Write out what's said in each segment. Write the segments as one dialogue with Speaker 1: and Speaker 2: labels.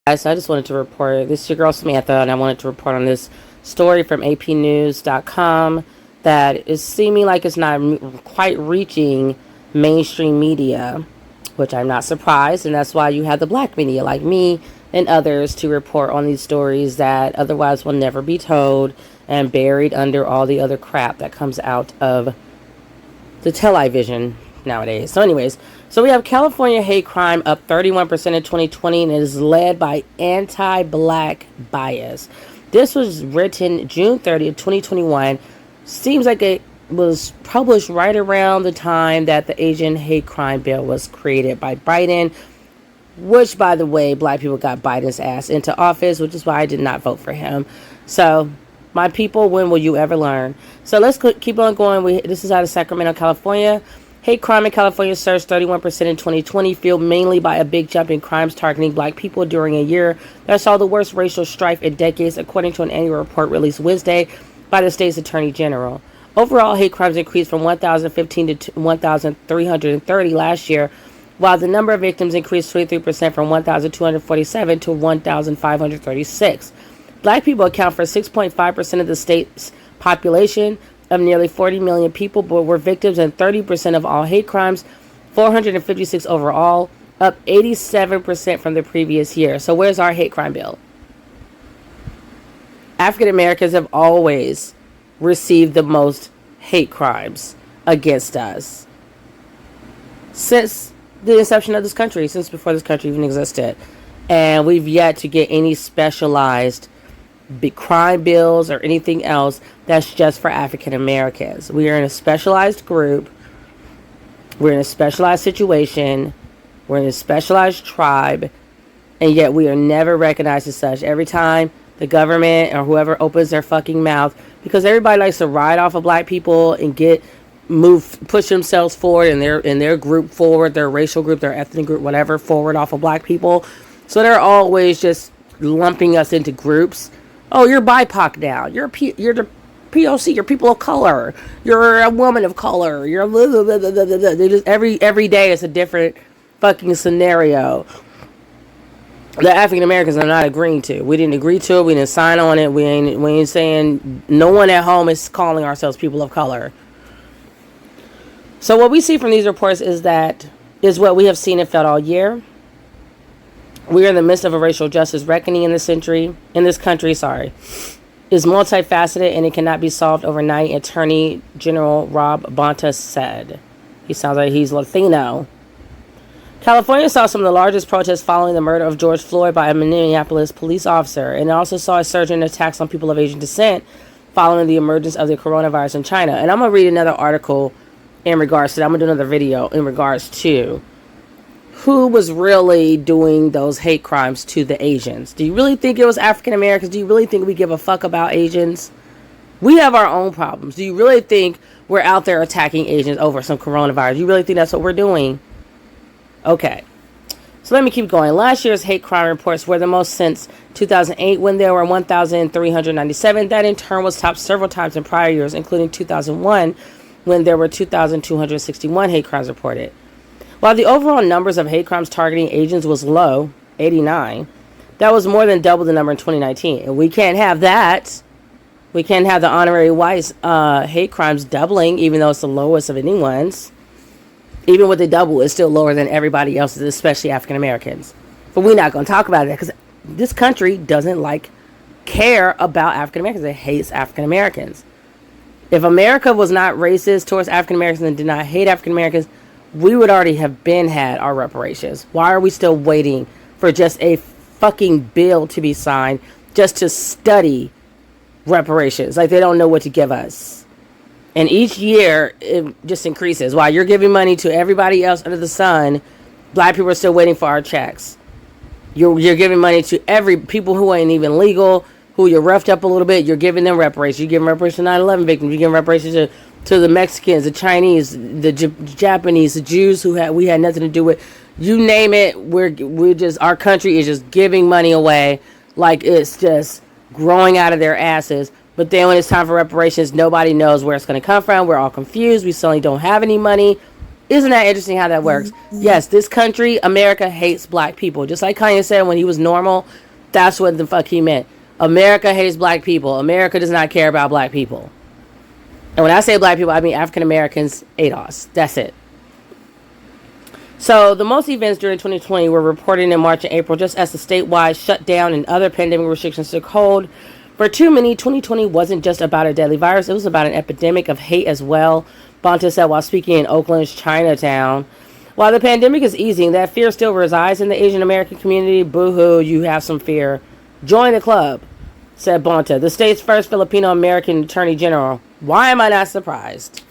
Speaker 1: Guys, I just wanted to report. This is your girl Samantha, and I wanted to report on this story from APnews.com that is seeming like it's not quite reaching mainstream media, which I'm not surprised, and that's why you have the black media like me and others to report on these stories that otherwise will never be told and buried under all the other crap that comes out of the television nowadays. So we have California hate crime up 31% in 2020, and it is led by anti-black bias. This was written June 30th, 2021. Seems like it was published right around the time that the Asian hate crime bill was created by Biden, which, by the way, black people got Biden's ass into office, which is why I did not vote for him. So, my people, when will you ever learn? So let's keep on going. This is out of Sacramento, California. Hate crime in California surged 31% in 2020, fueled mainly by a big jump in crimes targeting black people during a year that saw the worst racial strife in decades, according to an annual report released Wednesday by the state's attorney general. Overall, hate crimes increased from 1,015 to 1,330 last year, while the number of victims increased 23% from 1,247 to 1,536. Black people account for 6.5% of the state's population of nearly 40 million people, but were victims in 30% of all hate crimes, 456 overall, up 87% from the previous year. So where's our hate crime bill? African Americans have always received the most hate crimes against us since the inception of this country, since before this country even existed. And we've yet to get any specialized big crime bills or anything else that's just for African Americans. We are in a specialized group. We're in a specialized situation. We're in a specialized tribe. And yet we are never recognized as such. Every time the government or whoever opens their fucking mouth, because everybody likes to ride off of black people and push themselves forward and their group forward, their racial group, their ethnic group, whatever, forward off of black people. So they're always just lumping us into groups. Oh, you're BIPOC now. You're the POC. You're people of color. You're a woman of color. You're blah, blah, blah, blah, blah, blah. They just every day is a different fucking scenario that African Americans are not agreeing to. We didn't agree to it. We didn't sign on it. We ain't saying. No one at home is calling ourselves people of color. So what we see from these reports is what we have seen and felt all year. We are in the midst of a racial justice reckoning in this country, is multifaceted and it cannot be solved overnight, Attorney General Rob Bonta said. He sounds like he's Latino. California saw some of the largest protests following the murder of George Floyd by a Minneapolis police officer, and it also saw a surge in attacks on people of Asian descent following the emergence of the coronavirus in China. And I'm going to read another article in regards to that. I'm going to do another video in regards to who was really doing those hate crimes to the Asians. Do you really think it was African Americans? Do you really think we give a fuck about Asians? We have our own problems. Do you really think we're out there attacking Asians over some coronavirus? Do you really think that's what we're doing? Okay. So let me keep going. Last year's hate crime reports were the most since 2008, when there were 1,397. That in turn was topped several times in prior years, including 2001, when there were 2,261 hate crimes reported. While the overall numbers of hate crimes targeting Asians was low, 89, that was more than double the number in 2019. And we can't have that. We can't have the honorary whites hate crimes doubling, even though it's the lowest of anyone's. Even with the double, it's still lower than everybody else's, especially African Americans. But we're not going to talk about that because this country doesn't care about African Americans. It hates African Americans. If America was not racist towards African Americans and did not hate African Americans, we would already have had our reparations. Why are we still waiting for just a fucking bill to be signed just to study reparations? Like they don't know what to give us. And each year it just increases. While you're giving money to everybody else under the sun, black people are still waiting for our checks. You're giving money to people who ain't even legal, who you're roughed up a little bit. You're giving them reparations. You're giving reparations to 9/11 victims. You're giving reparations to the Mexicans, the Chinese, the Japanese, the Jews we had nothing to do with. You name it, our country is just giving money away like it's just growing out of their asses. But then when it's time for reparations, nobody knows where it's going to come from. We're all confused. We suddenly don't have any money. Isn't that interesting how that works? Yes, this country, America hates black people. Just like Kanye said when he was normal, that's what the fuck he meant. America hates black people. America does not care about black people. And when I say black people, I mean African Americans, ADOS. That's it. So the most events during 2020 were reported in March and April, just as the statewide shutdown and other pandemic restrictions took hold. For too many, 2020 wasn't just about a deadly virus. It was about an epidemic of hate as well, Bonta said while speaking in Oakland's Chinatown. While the pandemic is easing, that fear still resides in the Asian American community. Boo-hoo, you have some fear. Join the club, said Bonta, the state's first Filipino American Attorney General. Why am I not surprised?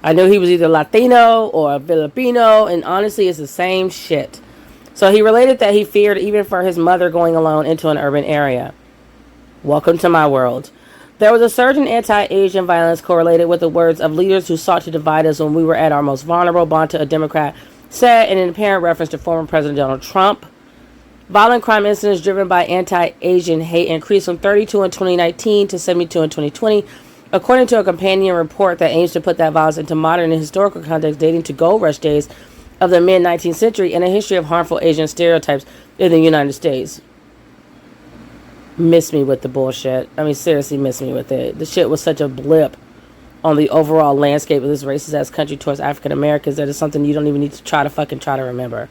Speaker 1: I knew he was either Latino or Filipino, and honestly, it's the same shit. So he related that he feared even for his mother going alone into an urban area. Welcome to my world. There was a surge in anti-Asian violence correlated with the words of leaders who sought to divide us when we were at our most vulnerable, Bonta, a Democrat, said in an apparent reference to former President Donald Trump. Violent crime incidents driven by anti-Asian hate increased from 32 in 2019 to 72 in 2020, according to a companion report that aims to put that violence into modern and historical context dating to gold rush days of the mid-19th century and a history of harmful Asian stereotypes in the United States. Miss me with the bullshit. I mean, seriously, miss me with it. The shit was such a blip on the overall landscape of this racist-ass country towards African Americans that is something you don't even need to try to remember.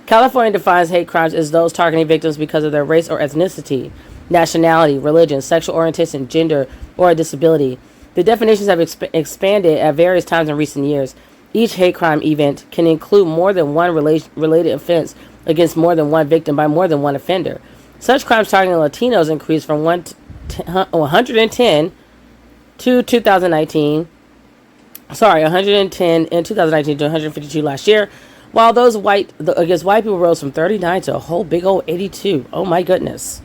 Speaker 1: California defines hate crimes as those targeting victims because of their race or ethnicity, nationality, religion, sexual orientation, gender, or a disability. The definitions have expanded at various times in recent years. Each hate crime event can include more than one related offense against more than one victim by more than one offender. Such crimes targeting Latinos increased from 110 to 2019. 110 in 2019 to 152 last year, while those against white people rose from 39 to a whole big old 82. Oh my goodness.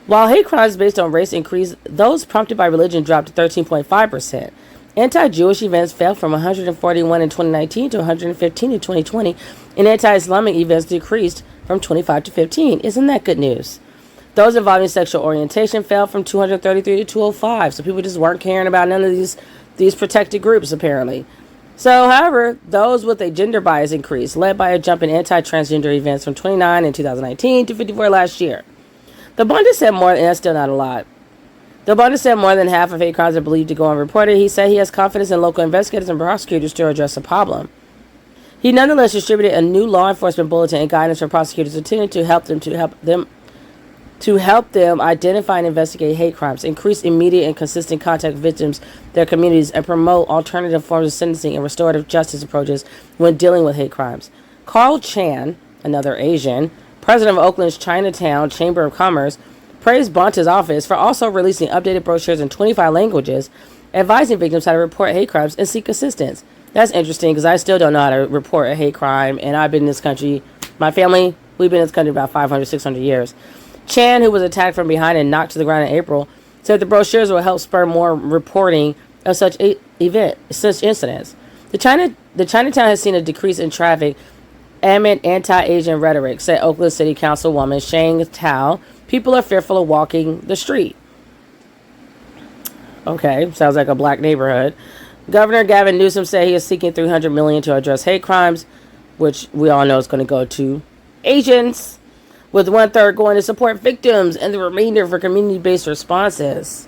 Speaker 1: While hate crimes based on race increased, those prompted by religion dropped to 13.5%. Anti-Jewish events fell from 141 in 2019 to 115 in 2020, and anti-Islamic events decreased from 25 to 15. Isn't that good news? Those involving sexual orientation fell from 233 to 205, so people just weren't caring about none of these protected groups, apparently. So, however, those with a gender bias increased, led by a jump in anti-transgender events from 29 in 2019 to 54 last year. The Bonta said more, and that's still not a lot. The Bonta said more than half of hate crimes are believed to go unreported. He said he has confidence in local investigators and prosecutors to address the problem. He nonetheless distributed a new law enforcement bulletin and guidance for prosecutors intended to help them identify and investigate hate crimes, increase immediate and consistent contact with victims, their communities, and promote alternative forms of sentencing and restorative justice approaches when dealing with hate crimes. Carl Chan, another Asian, president of Oakland's Chinatown Chamber of Commerce, praised Bonta's office for also releasing updated brochures in 25 languages, advising victims how to report hate crimes and seek assistance. That's interesting because I still don't know how to report a hate crime, and I've been in this country, my family, we've been in this country about 500, 600 years. Chan, who was attacked from behind and knocked to the ground in April, said the brochures will help spur more reporting of such incidents. The Chinatown has seen a decrease in traffic amid anti-Asian rhetoric, said Oakland City Councilwoman Shang Tao. People are fearful of walking the street. Okay, sounds like a black neighborhood. Governor Gavin Newsom said he is seeking $300 million to address hate crimes, which we all know is going to go to Asians, with 1/3 going to support victims and the remainder for community-based responses.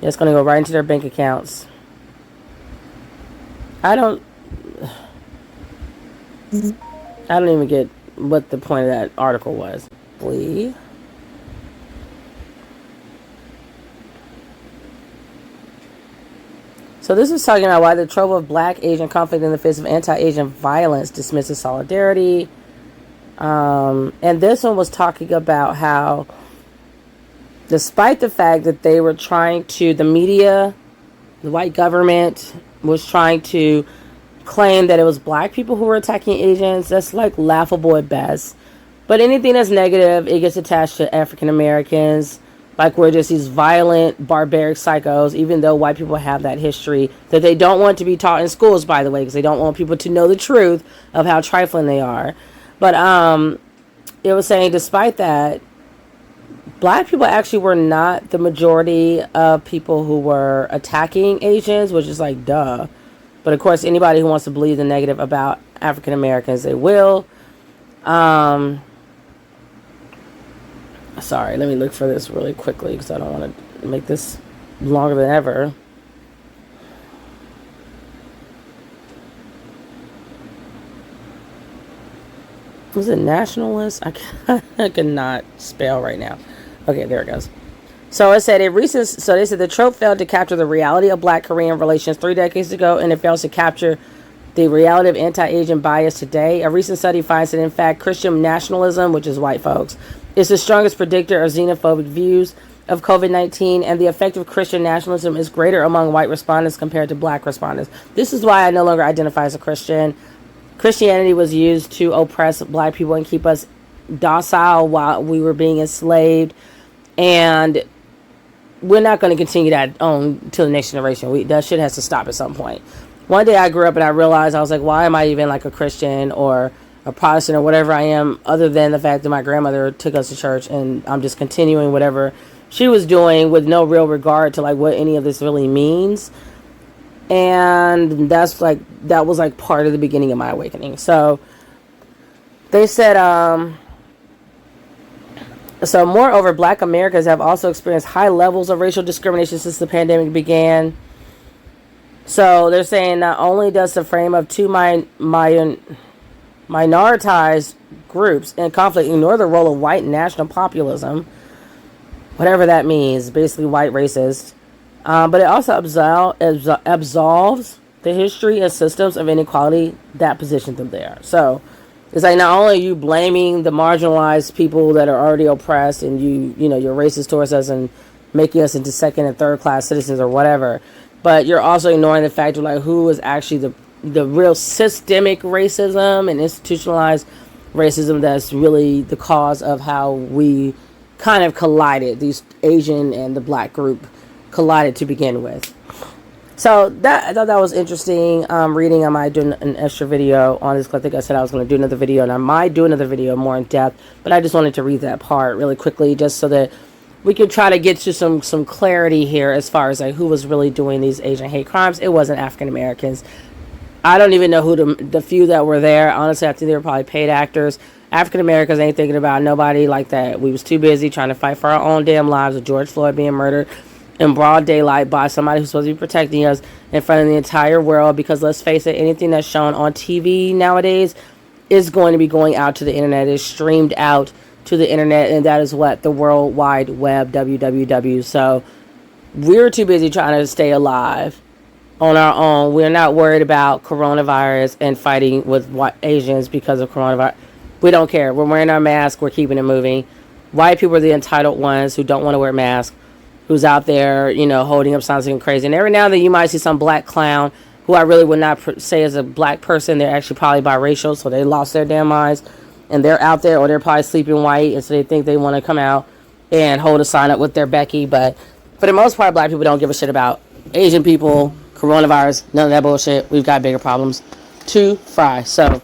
Speaker 1: It's going to go right into their bank accounts. I don't even get what the point of that article was. Please. So this is talking about why the trope of black-Asian conflict in the face of anti-Asian violence dismisses solidarity. And this one was talking about how, despite the fact that they were trying to, the media, the white government was trying to claim that it was black people who were attacking Asians, that's like laughable at best. But anything that's negative, it gets attached to African Americans. Like we're just these violent, barbaric psychos, even though white people have that history that they don't want to be taught in schools, by the way, because they don't want people to know the truth of how trifling they are. But it was saying, despite that, black people actually were not the majority of people who were attacking Asians, which is like, duh. But of course, anybody who wants to believe the negative about African Americans, they will. Sorry, let me look for this really quickly because I don't want to make this longer than ever. Was it nationalist? I cannot spell right now. Okay, there it goes. So it said they said the trope failed to capture the reality of Black Korean relations 3 decades ago, and it fails to capture the reality of anti-Asian bias today. A recent study finds that, in fact, Christian nationalism, which is white folks, is the strongest predictor of xenophobic views of COVID-19, and the effect of Christian nationalism is greater among white respondents compared to Black respondents. This is why I no longer identify as a Christian. Christianity was used to oppress Black people and keep us docile while we were being enslaved, and we're not going to continue that on to the next generation. That shit has to stop at some point. One day I grew up and I realized, I was like, why am I even like a Christian or a Protestant or whatever I am, other than the fact that my grandmother took us to church, and I'm just continuing whatever she was doing with no real regard to like what any of this really means. And that was like part of the beginning of my awakening. So they said, so moreover, Black Americans have also experienced high levels of racial discrimination since the pandemic began. So they're saying not only does the frame of two minoritized groups in conflict ignore the role of white national populism, whatever that means, basically white racist, but it also absolves the history and systems of inequality that positioned them there. So it's like not only are you blaming the marginalized people that are already oppressed, and you're racist towards us and making us into second and third class citizens or whatever, but you're also ignoring the fact of like who is actually the real systemic racism and institutionalized racism that's really the cause of how we kind of collided. These Asian and the Black group collided to begin with. So I thought that was interesting reading. I might do an extra video on this. I think I said I was going to do another video, and I might do another video more in depth, but I just wanted to read that part really quickly just so that we could try to get to some clarity here as far as like who was really doing these Asian hate crimes. It wasn't African Americans. I don't even know who the few that were there. Honestly, I think they were probably paid actors. African Americans ain't thinking about nobody like that. We was too busy trying to fight for our own damn lives with George Floyd being murdered in broad daylight by somebody who's supposed to be protecting us in front of the entire world. Because let's face it, anything that's shown on TV nowadays is going to be going out to the internet. It's streamed out to the internet, and that is what the World Wide Web, www. So we're too busy trying to stay alive on our own. We're not worried about coronavirus and fighting with white Asians because of coronavirus. We don't care. We're wearing our mask. We're keeping it moving. White people are the entitled ones who don't want to wear masks, who's out there, holding up signs and crazy. And every now and then you might see some black clown who I really would not say is a black person. They're actually probably biracial, so they lost their damn minds. And they're out there, or they're probably sleeping white, and so they think they want to come out and hold a sign up with their Becky. But for the most part, Black people don't give a shit about Asian people, coronavirus, none of that bullshit. We've got bigger problems to fry. So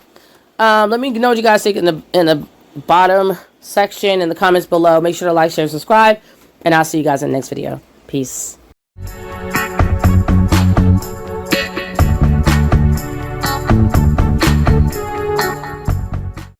Speaker 1: let me know what you guys think in the bottom section in the comments below. Make sure to like, share, and subscribe, and I'll see you guys in the next video. Peace.